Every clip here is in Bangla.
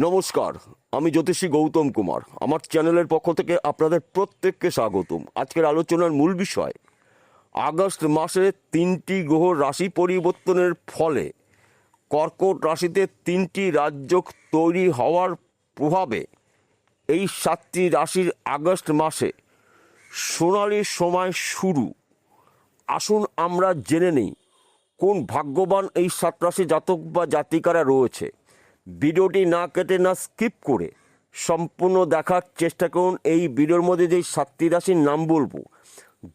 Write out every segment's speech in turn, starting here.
নমস্কার, আমি জ্যোতিষী গৌতম কুমার। আমার চ্যানেলের পক্ষ থেকে আপনাদের প্রত্যেককে স্বাগতম। আজকের আলোচনার মূল বিষয়, আগস্ট মাসে 3টি গ্রহ রাশি পরিবর্তনের ফলে কর্কট রাশিতে 3টি রাজযোগ তৈরি হওয়ার প্রভাবে এই 7টি রাশির আগস্ট মাসে সোনালি সময় শুরু। আসুন আমরা জেনে নিই কোন ভাগ্যবান এই 7 রাশি জাতক বা জাতিকারা রয়েছে। ভিডিওটি না কেটে না স্কিপ করে সম্পূর্ণ দেখার চেষ্টা করুন। এই ভিডিওর মধ্যে যেই 7টি রাশির নাম বলবো,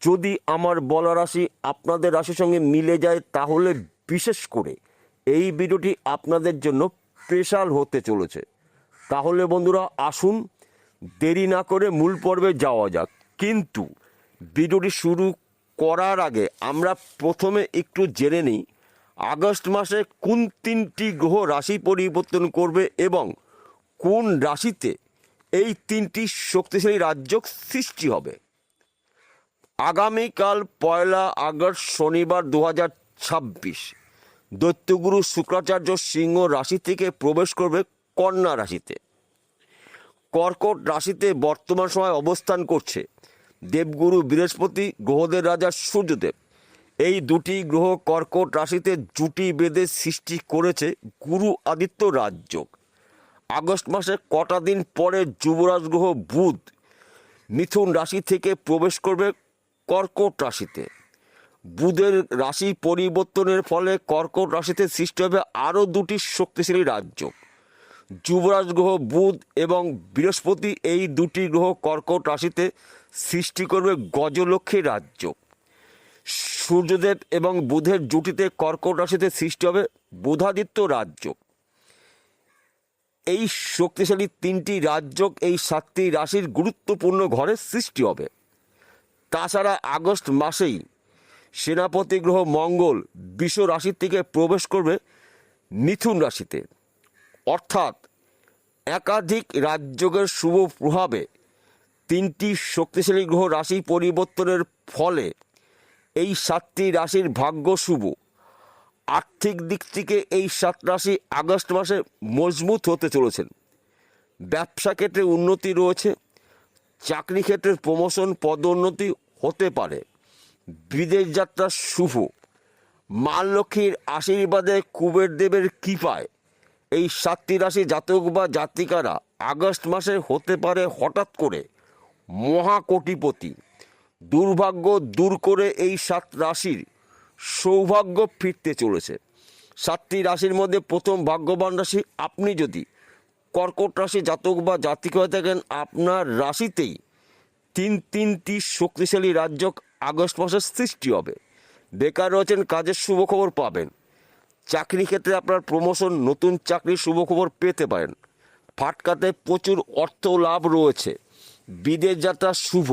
যদি আমার বলা রাশি আপনাদের রাশির সঙ্গে মিলে যায় তাহলে বিশেষ করে এই ভিডিওটি আপনাদের জন্য স্পেশাল হতে চলেছে। তাহলে বন্ধুরা আসুন দেরি না করে মূল পর্বে যাওয়া যাক। কিন্তু ভিডিওটি শুরু করার আগে আমরা প্রথমে একটু জেনে নিই আগস্ট মাসে কোন 3টি গ্রহ রাশি পরিবর্তন করবে এবং কোন রাশিতে এই 3টি শক্তিশালী রাজযোগ সৃষ্টি হবে। আগামীকাল 1 আগস্ট শনিবার 2026 দৈত্যগুরু শুক্রাচার্য সিংহ রাশি থেকে প্রবেশ করবে কন্যা রাশিতে। কর্কট রাশিতে বর্তমান সময় অবস্থান করছে দেবগুরু বৃহস্পতি, গ্রহদের রাজা সূর্যদেব। এই দুটি গ্রহ কর্কট রাশিতে জুটি বেঁধে সৃষ্টি করেছে গুরু আদিত্য রাজযোগ। আগস্ট মাসে কটা দিন পরে যুবরাজ গ্রহ বুধ মিথুন রাশি থেকে প্রবেশ করবে কর্কট রাশিতে। বুধের রাশি পরিবর্তনের ফলে কর্কট রাশিতে সৃষ্টি হবে আরও 2টি শক্তিশালী রাজযোগ। যুবরাজ গ্রহ বুধ এবং বৃহস্পতি, এই 2টি গ্রহ কর্কট রাশিতে সৃষ্টি করবে গজলক্ষ্মী রাজযোগ। সূর্যদেব এবং বুধের জুটিতে কর্কট রাশিতে সৃষ্টি হবে বুধাদিত্য রাজযোগ। এই শক্তিশালী 3টি রাজযোগ এই 7টি রাশির গুরুত্বপূর্ণ ঘরে সৃষ্টি হবে। তাছাড়া আগস্ট মাসেই সেনাপতি গ্রহ মঙ্গল বৃষ রাশি থেকে প্রবেশ করবে মিথুন রাশিতে। অর্থাৎ একাধিক রাজযোগের শুভ প্রভাবে 3টি শক্তিশালী গ্রহ রাশি পরিবর্তনের ফলে এই 7টি রাশির ভাগ্য শুভ। আর্থিক দিক থেকে এই 7 রাশি আগস্ট মাসে মজবুত হতে চলেছেন। ব্যবসা ক্ষেত্রে উন্নতি রয়েছে, চাকরি ক্ষেত্রে প্রমোশন পদোন্নতি হতে পারে, বিদেশ যাত্রা শুভ। মা লক্ষ্মীর আশীর্বাদে কুবের দেবের কৃপায় এই 7টি রাশি জাতক বা জাতিকারা আগস্ট মাসে হতে পারে হঠাৎ করে মহাকোটিপতি। দুর্ভাগ্য দূর করে এই 7 রাশির সৌভাগ্য ফিরতে চলেছে। 7টি রাশির মধ্যে প্রথম ভাগ্যবান রাশি আপনি যদি কর্কট রাশি জাতক বা জাতিকা হয়ে থাকেন, আপনার রাশিতেই 3টি শক্তিশালী রাজযোগ আগস্ট মাসে সৃষ্টি হবে। বেকার রয়েছেন, কাজের শুভ খবর পাবেন। চাকরি ক্ষেত্রে আপনার প্রমোশন, নতুন চাকরির শুভ খবর পেতে পারেন। ফাটকাতে প্রচুর অর্থ লাভ রয়েছে। বিদেশ যাত্রা শুভ।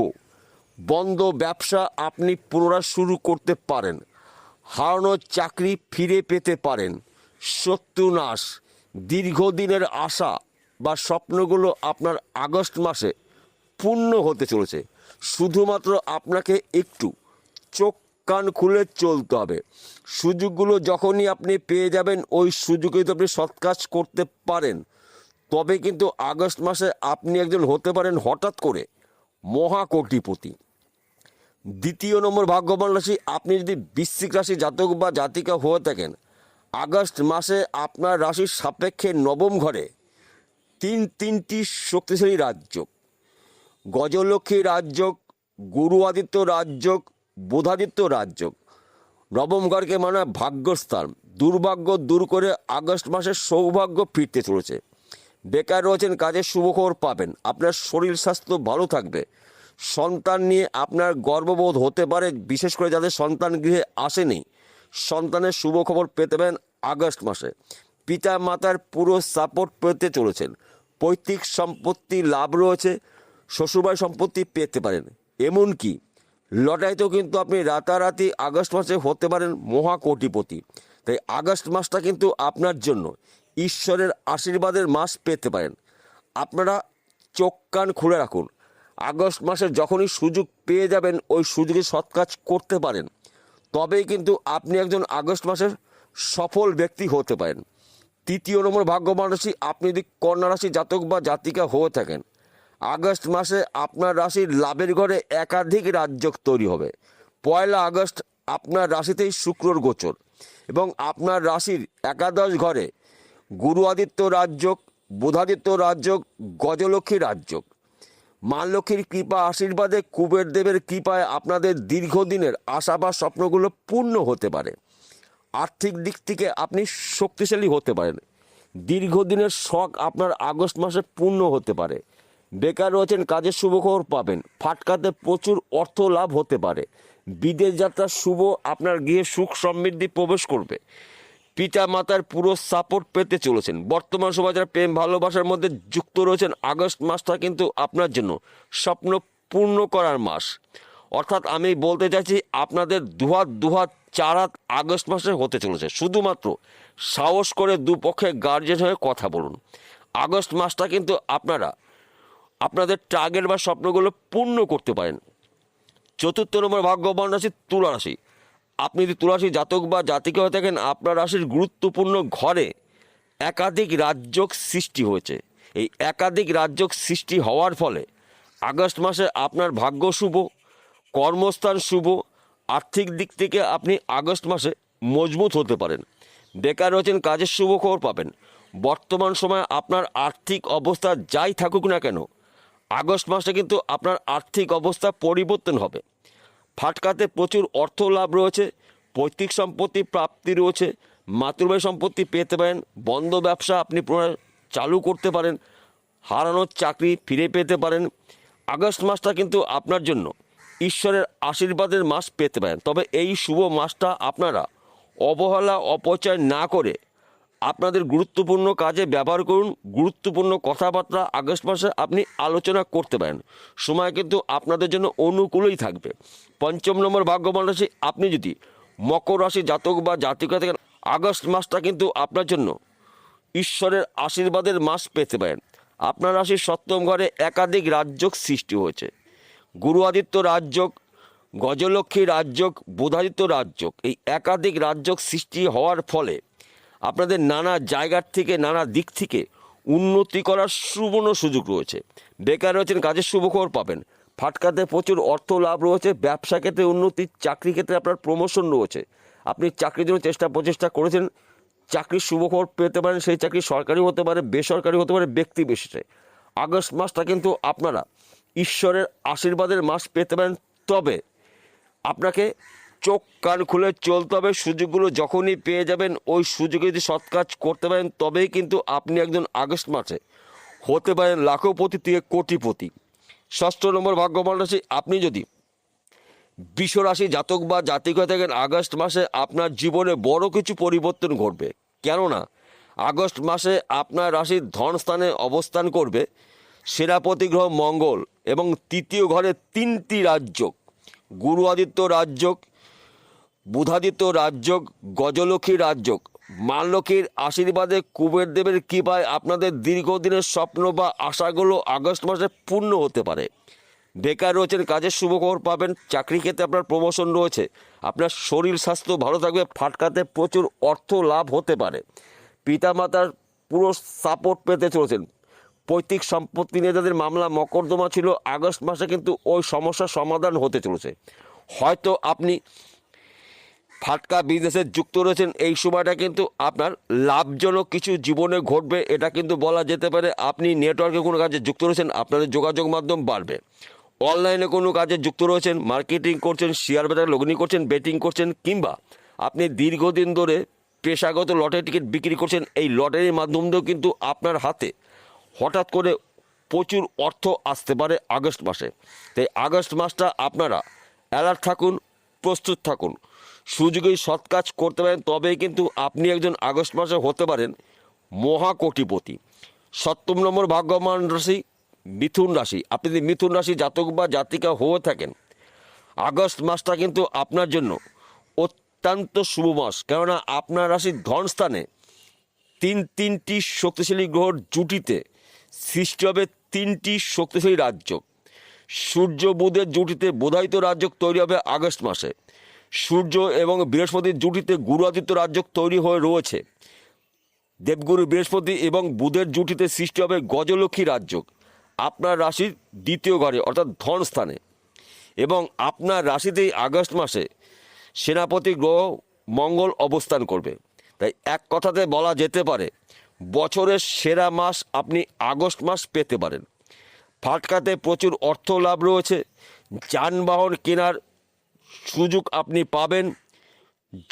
বন্ধ ব্যবসা আপনি পুনরায় শুরু করতে পারেন। হারানো চাকরি ফিরে পেতে পারেন। শত্রু নাশ। দীর্ঘদিনের আশা বা স্বপ্নগুলো আপনার আগস্ট মাসে পূর্ণ হতে চলেছে। শুধুমাত্র আপনাকে একটু চোখ কান খুলে চলতে হবে। সুযোগগুলো যখনই আপনি পেয়ে যাবেন, ওই সুযোগে তো আপনি সৎ কাজ করতে পারেন। তবে কিন্তু আগস্ট মাসে আপনি একজন হতে পারেন হঠাৎ করে মহাকোটিপতি। 2 নম্বর ভাগ্যবান রাশি আপনি যদি বৃশ্চিক রাশি জাতক বা জাতিকা হয়ে থাকেন, আগস্ট মাসে আপনার রাশির সাপেক্ষে নবম ঘরে 3টি শক্তিশালী রাজযোগ। গজলক্ষ্মী রাজযোগ, গুরু আদিত্য রাজযোগ, বুধাদিত্য রাজযোগ। নবম ঘরকে মানে ভাগ্যস্থান। দুর্ভাগ্য দূর করে আগস্ট মাসে সৌভাগ্য ফিরতে চলেছে। বেকার রয়েছেন, কাজের শুভ খবর পাবেন। আপনার শরীর স্বাস্থ্য ভালো থাকবে। সন্তান নিয়ে আপনার গর্ববোধ হতে পারে, বিশেষ করে যাদের সন্তান গৃহে আসেনি, সন্তানের শুভ খবর পেতে পারেন আগস্ট মাসে। পিতা মাতার পুরো সাপোর্ট পেতে চলেছেন। পৈতৃক সম্পত্তি লাভ রয়েছে, শ্বশুরবাড়ি সম্পত্তি পেতে পারেন। এমনকি লটারিতেও কিন্তু আপনি রাতারাতি আগস্ট মাসে হতে পারেন মহাকোটিপতি। তাই আগস্ট মাসটা কিন্তু আপনার জন্য ঈশ্বরের আশীর্বাদের মাস পেতে পারেন। আপনারা চোখ কান খুলে রাখুন। আগস্ট মাসে যখনই সুযোগ পেয়ে যাবেন, ওই সুযোগে সৎ কাজ করতে পারেন, তবেই কিন্তু আপনি একজন আগস্ট মাসের সফল ব্যক্তি হতে পারেন। তৃতীয় নম্বর ভাগ্যবান রাশি, আপনি যদি কন্যা রাশি জাতক বা জাতিকা হয়ে থাকেন, আগস্ট মাসে আপনার রাশির লাভের ঘরে একাধিক রাজযোগ তৈরি হবে। 1 আগস্ট আপনার রাশিতেই শুক্রর গোচর এবং আপনার রাশির একাদশ ঘরে গুরু আদিত্য রাজযোগ, বুধাদিত্য রাজযোগ, গজলক্ষ্মী রাজযোগ। মা লক্ষ্মীর কৃপা আশীর্বাদে, কুবের দেবের কৃপায় আপনাদের দীর্ঘদিনের আশা বা স্বপ্নগুলো পূর্ণ হতে পারে। আর্থিক দিক থেকে আপনি শক্তিশালী হতে পারেন। দীর্ঘদিনের শখ আপনার আগস্ট মাসে পূর্ণ হতে পারে। বেকার রয়েছেন, কাজের শুভ খবর পাবেন। ফাটকাতে প্রচুর অর্থ লাভ হতে পারে। বিদেশ যাত্রা শুভ, আপনার গৃহে সুখ সমৃদ্ধি প্রবেশ করবে। পিতা মাতার পুরো সাপোর্ট পেতে চলেছেন। বর্তমান সময় যারা প্রেম ভালোবাসার মধ্যে যুক্ত রয়েছেন, আগস্ট মাসটা কিন্তু আপনার জন্য স্বপ্ন পূর্ণ করার মাস। অর্থাৎ আমি বলতে চাইছি আপনাদের দুহাত 4 হাত আগস্ট মাসে হতে চলেছে। শুধুমাত্র সাহস করে দুপক্ষে গার্জেন হয়ে কথা বলুন। আগস্ট মাসটা কিন্তু আপনারা আপনাদের টার্গেট বা স্বপ্নগুলো পূর্ণ করতে পারেন। চতুর্থ নম্বর ভাগ্যবান রাশি তুলা রাশি। আপনি যদি তুলা রাশি জাতক বা জাতিকা হয়ে থাকেন, আপনার রাশির গুরুত্বপূর্ণ ঘরে একাধিক রাজযোগ সৃষ্টি হয়েছে। এই একাধিক রাজযোগ সৃষ্টি হওয়ার ফলে আগস্ট মাসে আপনার ভাগ্য শুভ, কর্মস্থান শুভ। আর্থিক দিক থেকে আপনি আগস্ট মাসে মজবুত হতে পারেন। বেকার রয়েছেন, কাজের শুভ খবর পাবেন। বর্তমান সময়ে আপনার আর্থিক অবস্থা যাই থাকুক না কেন, আগস্ট মাসে কিন্তু আপনার আর্থিক অবস্থা পরিবর্তন হবে। ফাটকাতে প্রচুর অর্থ লাভ রয়েছে। পৈতৃক সম্পত্তি প্রাপ্তি রয়েছে। মাতৃবাড়ি সম্পত্তি পেতে পারেন। বন্ধ ব্যবসা আপনি পুনরায় চালু করতে পারেন। হারানোর চাকরি ফিরে পেতে পারেন। আগস্ট মাসটা কিন্তু আপনার জন্য ঈশ্বরের আশীর্বাদের মাস পেতে পারেন। তবে এই শুভ মাসটা আপনারা অবহেলা অপচয় না করে আপনাদের গুরুত্বপূর্ণ কাজে ব্যবহার করুন। গুরুত্বপূর্ণ কথাবার্তা আগস্ট মাসে আপনি আলোচনা করতে পারেন। সময় কিন্তু আপনাদের জন্য অনুকূলই থাকবে। পঞ্চম নম্বর ভাগ্যবান রাশি, আপনি যদি মকর রাশি জাতক বা জাতিকা থাকেন, আগস্ট মাসটা কিন্তু আপনার জন্য ঈশ্বরের আশীর্বাদের মাস পেতে পারেন। আপনার রাশির সপ্তম ঘরে একাধিক রাজযোগ সৃষ্টি হয়েছে। গুরু আদিত্য রাজযোগ, গজলক্ষ্মী রাজযোগ, বুধাদিত্য রাজযোগ। এই একাধিক রাজযোগ সৃষ্টি হওয়ার ফলে আপনাদের নানা জায়গার থেকে, নানা দিক থেকে উন্নতি করার সুবর্ণ সুযোগ রয়েছে। বেকার রয়েছেন, কাজের শুভ খবর পাবেন। ফাটকাতে প্রচুর অর্থ লাভ রয়েছে। ব্যবসা ক্ষেত্রে উন্নতি, চাকরি ক্ষেত্রে আপনার প্রমোশন রয়েছে। আপনি চাকরির জন্য প্রচেষ্টা করেছেন, চাকরির শুভ খবর পেতে পারেন। সেই চাকরি সরকারি হতে পারে, বেসরকারি হতে পারে, ব্যক্তি বিশেষে। আগস্ট মাসটা কিন্তু আপনারা ঈশ্বরের আশীর্বাদের মাস পেতে পারেন। তবে আপনাকে চোখ কান খুলে চলতে হবে। সুযোগগুলো যখনই পেয়ে যাবেন, ওই সুযোগে যদি সৎ কাজ করতে পারেন, তবেই কিন্তু আপনি একজন আগস্ট মাসে হতে পারেন লাখপতি থেকে কোটিপতি। ষষ্ঠ নম্বর ভাগ্যবান রাশি, আপনি যদি বৃষ রাশি জাতক বা জাতিক হয়ে থাকেন, আগস্ট মাসে আপনার জীবনে বড় কিছু পরিবর্তন ঘটবে। কেননা আগস্ট মাসে আপনার রাশির ধনস্থানে অবস্থান করবে সেনাপতি গ্রহ মঙ্গল এবং তৃতীয় ঘরে 3টি রাজযোগ, গুরু আদিত্য রাজযোগ, বুধাদিত্য রাজযোগ, গজলক্ষ্মী রাজযোগ। মা লক্ষ্মীর আশীর্বাদে, কুবের দেবের কৃপায় আপনাদের দীর্ঘদিনের স্বপ্ন বা আশাগুলো আগস্ট মাসে পূর্ণ হতে পারে। বেকার রয়েছেন, কাজের শুভ খবর পাবেন। চাকরি ক্ষেত্রে আপনার প্রমোশন রয়েছে। আপনার শরীর স্বাস্থ্য ভালো থাকবে। ফাটকাতে প্রচুর অর্থ লাভ হতে পারে। পিতামাতার পুরো সাপোর্ট পেতে চলেছেন। পৈতৃক সম্পত্তি নিয়ে যাদের মামলা মকদ্দমা ছিল, আগস্ট মাসে কিন্তু ওই সমস্যার সমাধান হতে চলেছে। হয়তো আপনি ফাটকা বিজনেসে যুক্ত রয়েছেন, এই সময়টা কিন্তু আপনার লাভজনক কিছু জীবনে ঘটবে। এটা কিন্তু বলা যেতে পারে। আপনি নেটওয়ার্কে কোনো কাজে যুক্ত রয়েছেন, আপনাদের যোগাযোগ মাধ্যম বাড়বে। অনলাইনে কোনো কাজে যুক্ত রয়েছেন, মার্কেটিং করছেন, শেয়ার বাজারে লগ্নি করছেন, বেটিং করছেন, কিংবা আপনি দীর্ঘদিন ধরে পেশাগত লটারি টিকিট বিক্রি করছেন, এই লটারির মাধ্যম দিয়েও কিন্তু আপনার হাতে হঠাৎ করে প্রচুর অর্থ আসতে পারে আগস্ট মাসে। তাই আগস্ট মাসটা আপনারা অ্যালার্ট থাকুন, প্রস্তুত থাকুন। সুযোগেই সৎ কাজ করতে পারেন, তবেই কিন্তু আপনি একজন আগস্ট মাসে হতে পারেন মহাকোটিপতি। সপ্তম নম্বর ভাগ্যবান রাশি মিথুন রাশি। আপনি যদি মিথুন রাশি জাতক বা জাতিকা হয়ে থাকেন, আগস্ট মাসটা কিন্তু আপনার জন্য অত্যন্ত শুভ মাস। কেননা আপনার রাশির ধনস্থানে তিনটি শক্তিশালী গ্রহর জুটিতে সৃষ্টি হবে 3টি শক্তিশালী রাজযোগ। সূর্য বুধের জুটিতে বুধাদিত্য রাজযোগ তৈরি হবে আগস্ট মাসে। সূর্য এবং বৃহস্পতির জুটিতে গুরু আদিত্য রাজযোগ তৈরি হয়ে রয়েছে। দেবগুরু বৃহস্পতি এবং বুধের জুটিতে সৃষ্টি হবে গজলক্ষ্মী রাজযোগ আপনার রাশির দ্বিতীয় ঘরে অর্থাৎ ধন স্থানে। এবং আপনার রাশিতেই আগস্ট মাসে সেনাপতি গ্রহ মঙ্গল অবস্থান করবে। তাই এক কথাতে বলা যেতে পারে বছরের সেরা মাস আপনি আগস্ট মাস পেতে পারেন। ফাটকাতে প্রচুর অর্থ লাভ রয়েছে, যানবাহন কেনার সুযোগ আপনি পাবেন,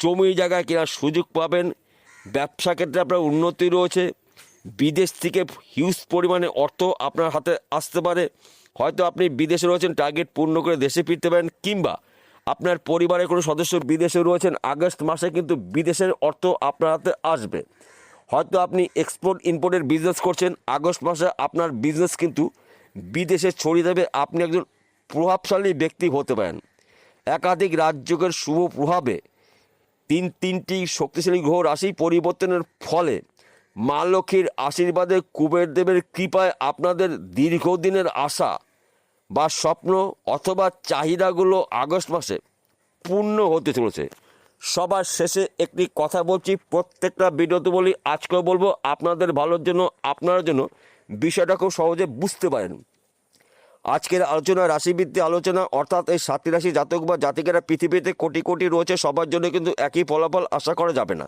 জমি জায়গায় কেনার সুযোগ পাবেন, ব্যবসা ক্ষেত্রে আপনার উন্নতি রয়েছে, বিদেশ থেকে হিউজ পরিমাণে অর্থ আপনার হাতে আসতে পারে। হয়তো আপনি বিদেশে রয়েছেন, টার্গেট পূর্ণ করে দেশে ফিরতে পারেন, কিংবা আপনার পরিবারের কোনো সদস্য বিদেশে রয়েছেন, আগস্ট মাসে কিন্তু বিদেশের অর্থ আপনার হাতে আসবে। হয়তো আপনি এক্সপোর্ট ইম্পোর্টের বিজনেস করছেন, আগস্ট মাসে আপনার বিজনেস কিন্তু বিদেশে ছড়িয়ে দেবে, আপনি একজন প্রভাবশালী ব্যক্তি হতে পারেন। একাধিক রাজযোগের শুভ প্রভাবে তিনটি শক্তিশালী গ্রহ রাশি পরিবর্তনের ফলে মা লক্ষ্মীর আশীর্বাদে কুবেরদেবের কৃপায় আপনাদের দীর্ঘদিনের আশা বা স্বপ্ন অথবা চাহিদাগুলো আগস্ট মাসে পূর্ণ হতে চলেছে। সবার শেষে একটি কথা বলছি, প্রত্যেকটা ভিডিওতে বলি, আজকেও বলবো, আপনাদের ভালোর জন্য, আপনারা যেন বিষয়টা খুব সহজে বুঝতে পারেন। আজকের আলোচনা রাশিভিত্তিক আলোচনা, অর্থাৎ এই 7টি রাশি জাতক বা জাতিকেরা পৃথিবীতে কোটি কোটি রয়েছে, সবার জন্য কিন্তু একই ফলাফল আশা করা যাবে না।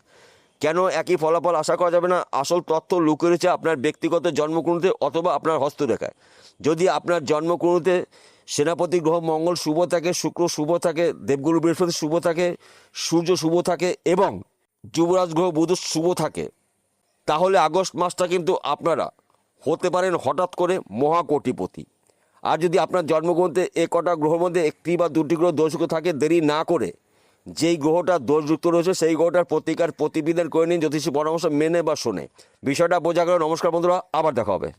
কেন একই ফলাফল আশা করা যাবে না? আসল তথ্য লুকিয়ে রয়েছে আপনার ব্যক্তিগত জন্মকুণ্ডলিতে অথবা আপনার হস্তরেখায়। যদি আপনার জন্মকুণ্ডলিতে সেনাপতি গ্রহ মঙ্গল শুভ থাকে, শুক্র শুভ থাকে, দেবগুরু বৃহস্পতি শুভ থাকে, সূর্য শুভ থাকে এবং যুবরাজ গ্রহ বুধ শুভ থাকে, তাহলে আগস্ট মাসটা কিন্তু আপনারা হতে পারেন হঠাৎ করে মহাকোটিপতি। আর যদি আপনার জন্মগ্রন্থে এ কটা গ্রহের মধ্যে একটি বা দুটি গ্রহ দোষযুক্ত থাকে, দেরি না করে যেই গ্রহটা দোষযুক্ত রয়েছে সেই গ্রহটার প্রতিকার প্রতিবিধান করে নিন, জ্যোতিষী পরামর্শ মেনে বা শোনে। বিষয়টা বোঝা গেল। নমস্কার বন্ধুরা, আবার দেখা হবে।